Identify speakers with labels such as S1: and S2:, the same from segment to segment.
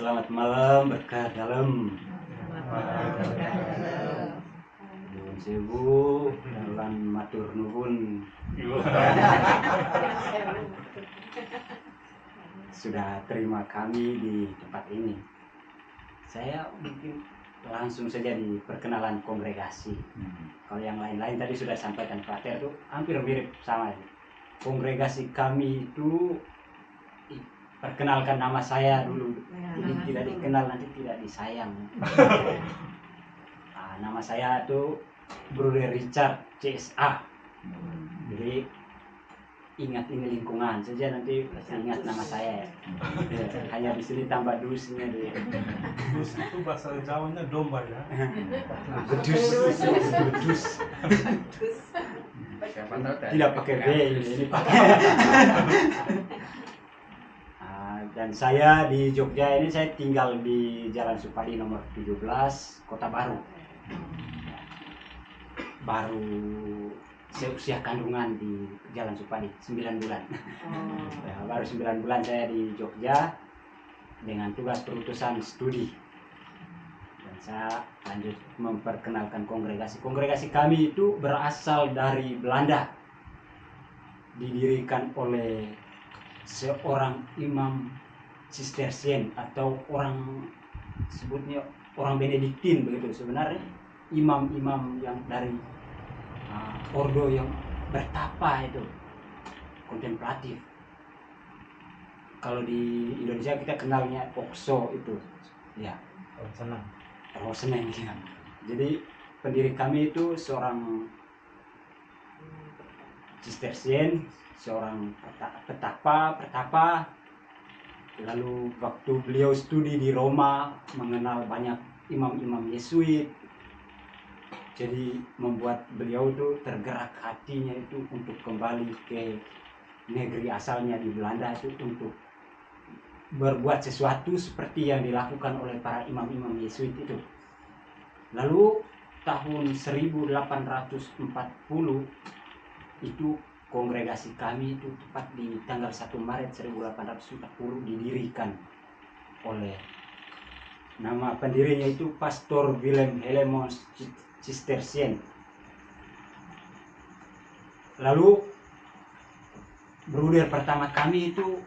S1: Selamat malam berkah dalam. Nuhun sewu lan matur nuwun. Sudah terima kami di tempat ini. Saya mungkin langsung saja di perkenalan kongregasi. Kalau yang lain-lain tadi sudah sampaikan Pater itu hampir mirip sama. Kongregasi kami itu perkenalkan nama saya dulu. Jadi tidak dikenal nanti tidak disayang. Nama saya itu Bruder Richard CSA. Jadi ingat ini lingkungan saja nanti ingat nama saya ya. Hanya di sini tambah dusnya dia.
S2: Dus itu bahasa Jawanya domba ya.
S1: Bedus. Tidak pakai B ini pakai. Dan saya di Jogja ini saya tinggal di Jalan Supadi nomor 17 Kota Baru. Baru seusia kandungan di Jalan Supadi 9 bulan. Baru 9 bulan saya di Jogja dengan tugas perutusan studi. Dan saya lanjut memperkenalkan kongregasi. Kongregasi kami itu berasal dari Belanda. Didirikan oleh seorang imam Cistercian atau orang sebutnya orang Benediktin begitu. Sebenarnya imam-imam yang dari ordo yang bertapa itu, kontemplatif. Kalau di Indonesia kita kenalnya Okso itu, ya. Oh seneng ya. Jadi pendiri kami itu seorang Cistercian, seorang pertapa. Lalu waktu beliau studi di Roma mengenal banyak imam-imam Yesuit. Jadi membuat beliau itu tergerak hatinya itu untuk kembali ke negeri asalnya di Belanda itu untuk berbuat sesuatu seperti yang dilakukan oleh para imam-imam Yesuit itu. Lalu tahun 1840 itu kongregasi kami itu tepat di tanggal 1 Maret 1840 didirikan oleh nama pendirinya itu Pastor Willem Helmont Cistercian. Lalu bruder pertama kami itu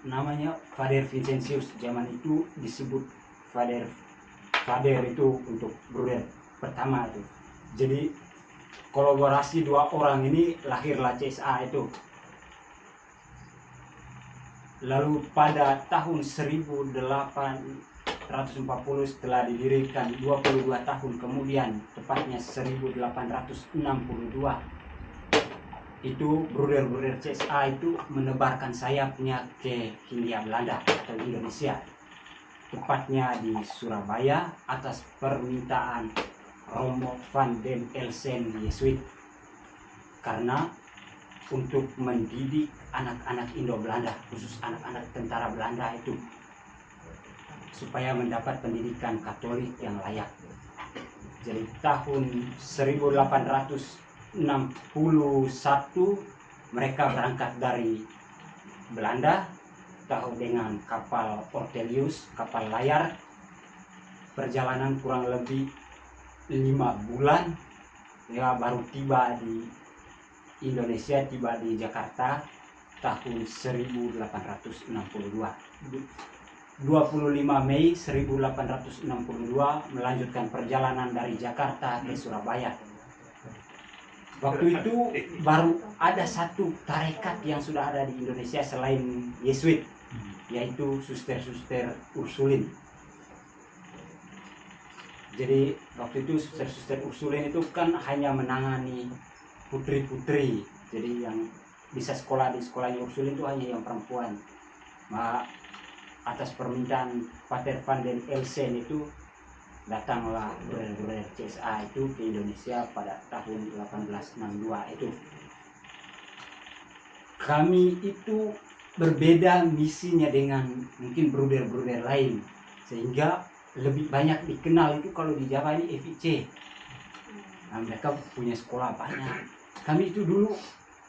S1: namanya Father Vincentius. Zaman itu disebut Father itu untuk bruder pertama itu. Jadi kolaborasi dua orang ini lahirlah CSA itu. Lalu pada tahun 1840 setelah didirikan 22 tahun kemudian, tepatnya 1862, itu bruder-bruder CSA itu menebarkan sayapnya ke Hindia Belanda atau Indonesia. Tepatnya di Surabaya atas permintaan Romo van den Elsen Yesuit, karena untuk mendidik anak-anak Indo-Belanda, khusus anak-anak tentara Belanda itu, supaya mendapat pendidikan Katolik yang layak. Jadi tahun 1861 mereka berangkat dari Belanda tahu dengan kapal Ortelius, kapal layar. Perjalanan kurang lebih 5 bulan ya, baru tiba di Indonesia, tiba di Jakarta tahun 1862. 25 Mei 1862 melanjutkan perjalanan dari Jakarta ke Surabaya. Waktu itu baru ada satu tarekat yang sudah ada di Indonesia selain Yesuit, yaitu suster-suster Ursulin. Jadi waktu itu suster-suster Ursulin itu kan hanya menangani putri-putri. Jadi yang bisa sekolah di sekolahnya Ursulin itu hanya yang perempuan. Atas permintaan Pater van den Elsen itu datanglah bruder CSA itu ke Indonesia pada tahun 1862 itu. Kami itu berbeda misinya dengan mungkin bruder-bruder lain, sehingga lebih banyak dikenal itu kalau di Jawa ini FIC. Mereka punya sekolah banyak. Kami itu dulu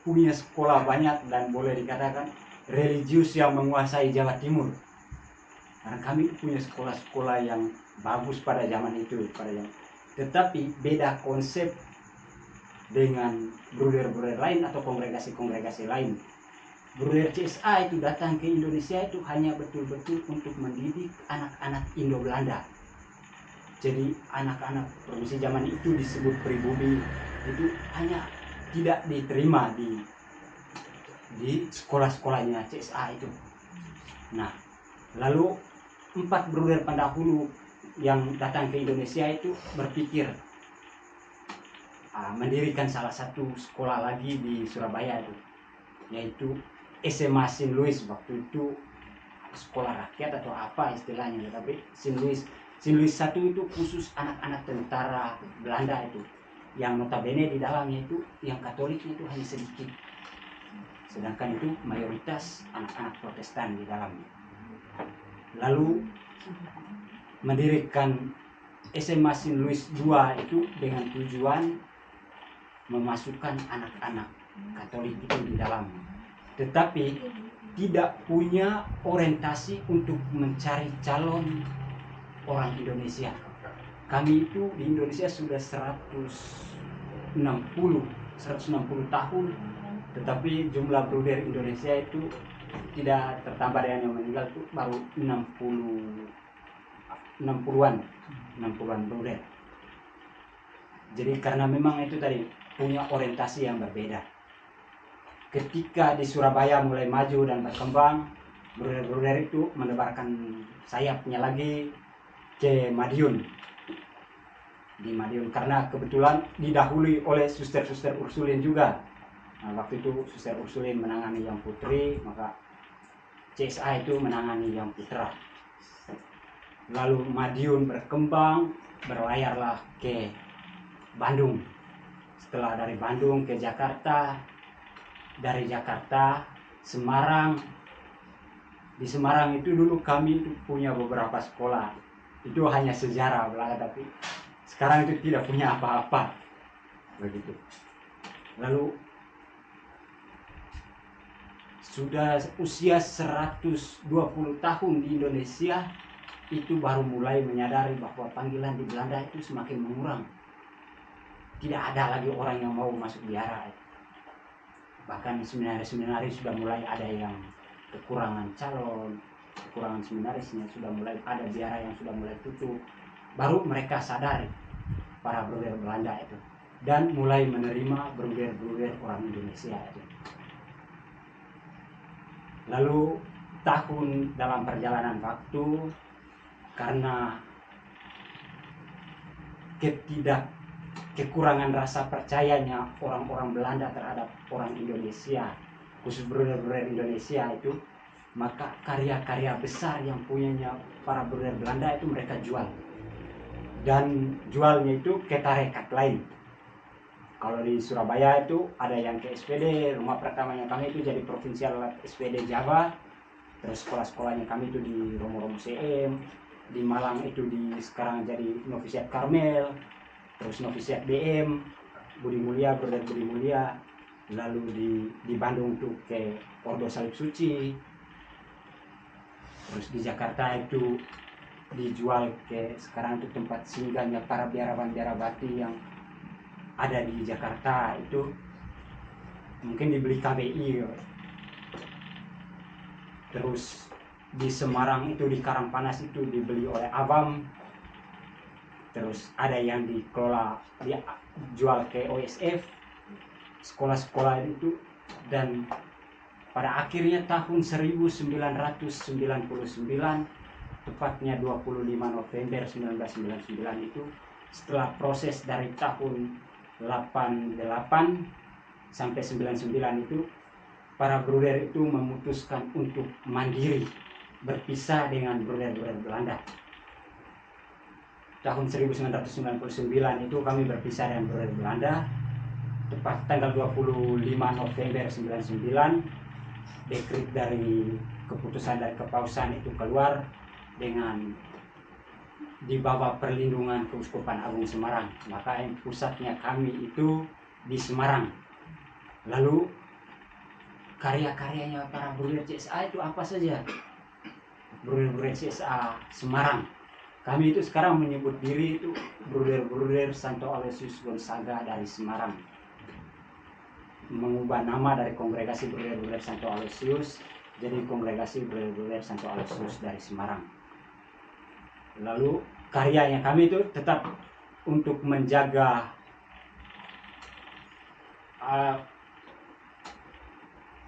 S1: punya sekolah banyak dan boleh dikatakan religius yang menguasai Jawa Timur. Karena kami punya sekolah-sekolah yang bagus pada zaman itu, tetapi beda konsep dengan bruder-bruder lain atau kongregasi-kongregasi lain. Bruder CSA itu datang ke Indonesia itu hanya betul-betul untuk mendidik anak-anak Indo-Belanda. Jadi anak-anak provinsi zaman itu disebut pribumi itu hanya tidak diterima di sekolah-sekolahnya CSA itu. Nah, lalu 4 bruder pendahulu yang datang ke Indonesia itu berpikir mendirikan salah satu sekolah lagi di Surabaya itu, yaitu SMA Saint Louis. Waktu itu sekolah rakyat atau apa istilahnya, tapi Saint Louis 1 itu khusus anak-anak tentara Belanda itu, yang notabene di dalamnya itu yang Katoliknya itu hanya sedikit, sedangkan itu mayoritas anak-anak Protestan di dalamnya. Lalu mendirikan SMA Saint Louis 2 itu dengan tujuan memasukkan anak-anak Katolik itu di dalamnya, tetapi tidak punya orientasi untuk mencari calon orang Indonesia. Kami itu di Indonesia sudah 160 tahun, tetapi jumlah bruder Indonesia itu tidak tertambah dengan yang meninggal itu baru 60-an bruder. Jadi karena memang itu tadi punya orientasi yang berbeda. Ketika di Surabaya mulai maju dan berkembang, bruder-bruder itu menebarkan sayapnya lagi ke Madiun. Di Madiun karena kebetulan didahului oleh suster-suster Ursulin juga. Nah, waktu itu suster Ursulin menangani yang putri, maka CSA itu menangani yang putra. Lalu Madiun berkembang, berlayarlah ke Bandung. Setelah dari Bandung ke Jakarta, dari Jakarta Semarang. Di Semarang itu dulu kami itu punya beberapa sekolah. Itu hanya sejarah belaka, tapi sekarang itu tidak punya apa-apa. Begitu. Lalu sudah usia 120 tahun di Indonesia itu baru mulai menyadari bahwa panggilan di Belanda itu semakin mengurang. Tidak ada lagi orang yang mau masuk biara. Bahkan seminaris sudah mulai ada yang kekurangan calon, kekurangan seminarisnya, sudah mulai ada biara yang sudah mulai tutup. Baru mereka sadar para bruder Belanda itu dan mulai menerima bruder-bruder orang Indonesia itu. Lalu dalam perjalanan waktu, karena kekurangan rasa percayanya orang-orang Belanda terhadap orang Indonesia, khusus bruder-bruder Indonesia itu, maka karya-karya besar yang punyanya para bruder Belanda itu mereka jual. Dan jualnya itu ke tarekat lain. Kalau di Surabaya itu ada yang ke SPD, rumah pertamanya kami itu jadi provinsial SPD Jawa. Terus sekolah-sekolahnya kami itu di Romo-Romo CM, di Malang itu sekarang jadi Novisiat Karmel, terus Novisiat BM, Budi Mulia, Bruder Budi Mulia. Lalu di Bandung tuh ke Ordo Salib Suci. Terus di Jakarta itu dijual ke sekarang itu tempat singgahnya para biarawan-biarawati yang ada di Jakarta itu, mungkin dibeli KBI. Terus di Semarang itu di Karangpanas itu dibeli oleh Awam. Terus ada yang dikelola, dijual ke OSF, sekolah-sekolah itu. Dan pada akhirnya tahun 1999, tepatnya 25 November 1999 itu, setelah proses dari tahun 88 sampai 99 itu, para bruder itu memutuskan untuk mandiri, berpisah dengan bruder-bruder Belanda. Tahun 1999 itu kami berpisah dengan bruder Belanda, tepat tanggal 25 November 99, dekret dari keputusan dari kepausan itu keluar dengan di bawah perlindungan Keuskupan Agung Semarang. Maka pusatnya kami itu di Semarang. Lalu karya-karyanya para bruder CSA itu apa saja? Bruder-Bruder CSA Semarang. Kami itu sekarang menyebut diri itu Bruder-Bruder Santo Aloysius Gonzaga dari Semarang. Mengubah nama dari Kongregasi Bruder-Bruder Santo Aloysius jadi Kongregasi Bruder-Bruder Santo Aloysius dari Semarang. Lalu karyanya kami itu tetap untuk menjaga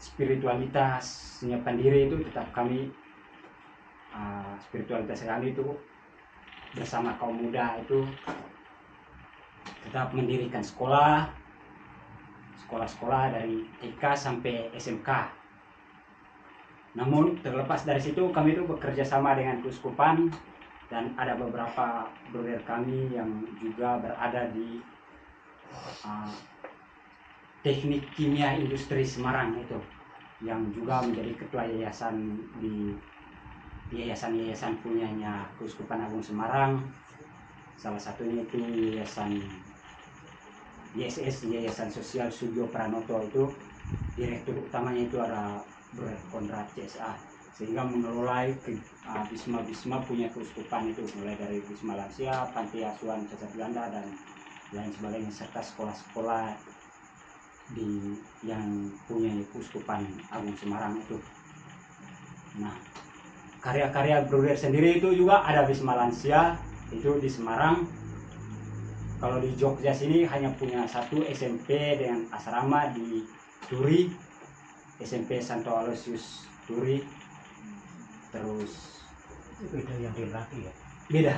S1: spiritualitas, menyiapkan diri itu tetap kami spiritualitas kami itu bersama kaum muda itu tetap mendirikan sekolah-sekolah dari TK sampai SMK. Namun terlepas dari situ kami itu bekerja sama dengan keuskupan dan ada beberapa bruder kami yang juga berada di Teknik Kimia Industri Semarang itu, yang juga menjadi ketua yayasan di yayasan punyanya Keuskupan Agung Semarang. Salah satunya itu yayasan YSS, Yayasan Sosial Sugio Pranoto, itu direktur utamanya itu ada Bruder Konrad CSA, sehingga mengelola Bisma punya keuskupan itu, mulai dari Bisma Lansia, Panti Asuhan Cacat Belanda dan lain sebagainya, serta sekolah-sekolah yang punya Keuskupan Agung Semarang itu. Nah, karya-karya Bruder sendiri itu juga ada Bisma Lansia itu di Semarang. Kalau di Jogja sini hanya punya satu SMP dengan asrama di Turi, SMP Santo Aloysius Turi. Terus
S3: Itu beda yang di laki ya.
S1: beda.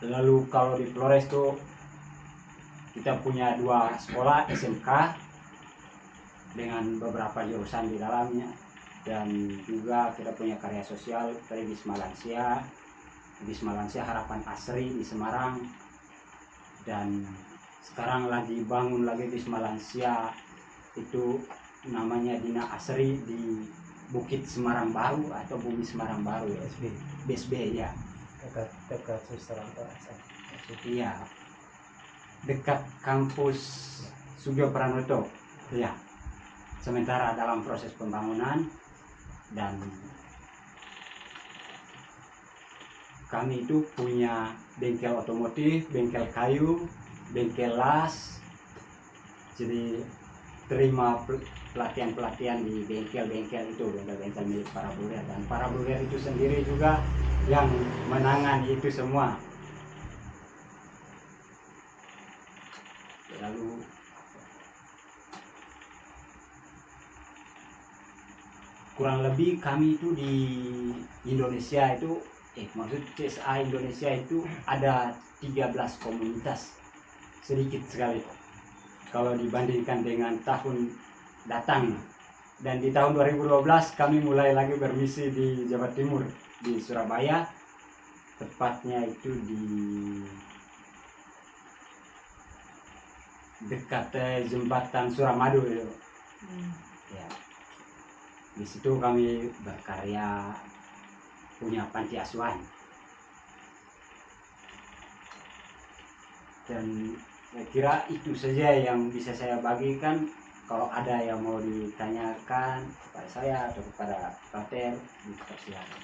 S1: Lalu kalau di Flores tuh kita punya 2 sekolah SMK dengan beberapa jurusan di dalamnya, dan juga kita punya karya sosial dari Bisma Lansia Harapan Asri di Semarang, dan sekarang lagi bangun lagi Bisma Lansia itu namanya Dina Asri di Bukit Semarang Baru atau Bumi Semarang Baru ya, BSB ya,
S3: dekat Suster Anto.
S1: iya, dekat kampus Sugio Pranoto ya. Sementara dalam proses pembangunan, dan kami itu punya bengkel otomotif, bengkel kayu, bengkel las. Jadi terima pelatihan-pelatihan di bengkel-bengkel itu, bengkel milik para bruder, dan para bruder itu sendiri juga yang menangani itu semua. Lalu kurang lebih kami itu di Indonesia itu maksud CSA Indonesia itu ada 13 komunitas, sedikit sekali kalau dibandingkan dengan tahun datang. Dan di tahun 2012 kami mulai lagi bermisi di Jawa Timur, di Surabaya, tepatnya itu di dekat jembatan Suramadu itu. Ya. Di situ kami berkarya, punya panti asuhan. Dan saya kira itu saja yang bisa saya bagikan. Kalau ada yang mau ditanyakan kepada saya atau kepada Pater, dipersilakan.